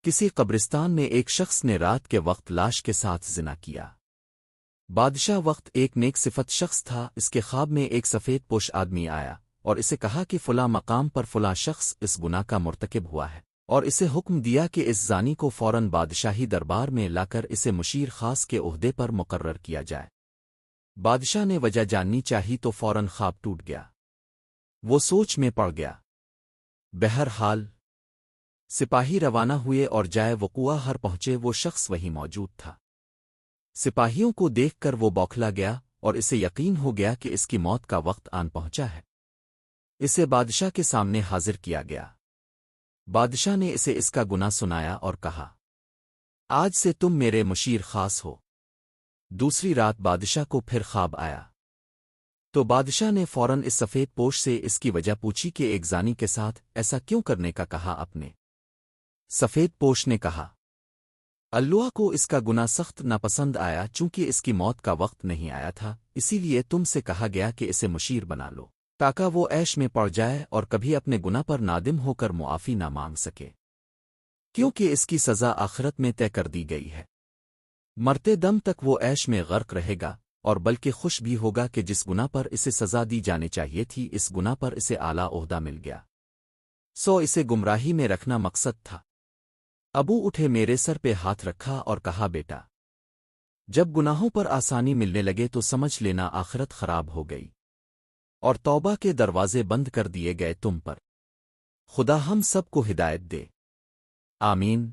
کسی قبرستان میں ایک شخص نے رات کے وقت لاش کے ساتھ زنا کیا۔ بادشاہ وقت ایک نیک صفت شخص تھا، اس کے خواب میں ایک سفید پوش آدمی آیا اور اسے کہا کہ فلاں مقام پر فلاں شخص اس گناہ کا مرتکب ہوا ہے، اور اسے حکم دیا کہ اس زانی کو فوراً بادشاہی دربار میں لا کر اسے مشیر خاص کے عہدے پر مقرر کیا جائے۔ بادشاہ نے وجہ جاننی چاہی تو فوراً خواب ٹوٹ گیا۔ وہ سوچ میں پڑ گیا۔ بہرحال سپاہی روانہ ہوئے اور جائے وقوع ہر پہنچے، وہ شخص وہیں موجود تھا۔ سپاہیوں کو دیکھ کر وہ بوکھلا گیا اور اسے یقین ہو گیا کہ اس کی موت کا وقت آن پہنچا ہے۔ اسے بادشاہ کے سامنے حاضر کیا گیا۔ بادشاہ نے اسے اس کا گناہ سنایا اور کہا، آج سے تم میرے مشیر خاص ہو۔ دوسری رات بادشاہ کو پھر خواب آیا تو بادشاہ نے فوراً اس سفید پوش سے اس کی وجہ پوچھی کہ ایک زانی کے ساتھ ایسا کیوں کرنے کا کہا اپنے۔ سفید پوش نے کہا، اللہ کو اس کا گناہ سخت ناپسند آیا، چونکہ اس کی موت کا وقت نہیں آیا تھا، اسی لیے تم سے کہا گیا کہ اسے مشیر بنا لو، تاکہ وہ عیش میں پڑ جائے اور کبھی اپنے گناہ پر نادم ہو کر معافی نہ مانگ سکے، کیونکہ اس کی سزا آخرت میں طے کر دی گئی ہے۔ مرتے دم تک وہ عیش میں غرق رہے گا، اور بلکہ خوش بھی ہوگا کہ جس گناہ پر اسے سزا دی جانے چاہیے تھی، اس گناہ پر اسے اعلیٰ عہدہ مل گیا۔ اسے گمراہی میں رکھنا مقصد تھا۔ ابو اٹھے، میرے سر پہ ہاتھ رکھا اور کہا، بیٹا، جب گناہوں پر آسانی ملنے لگے تو سمجھ لینا آخرت خراب ہو گئی، اور توبہ کے دروازے بند کر دیے گئے تم پر۔ خدا ہم سب کو ہدایت دے، آمین۔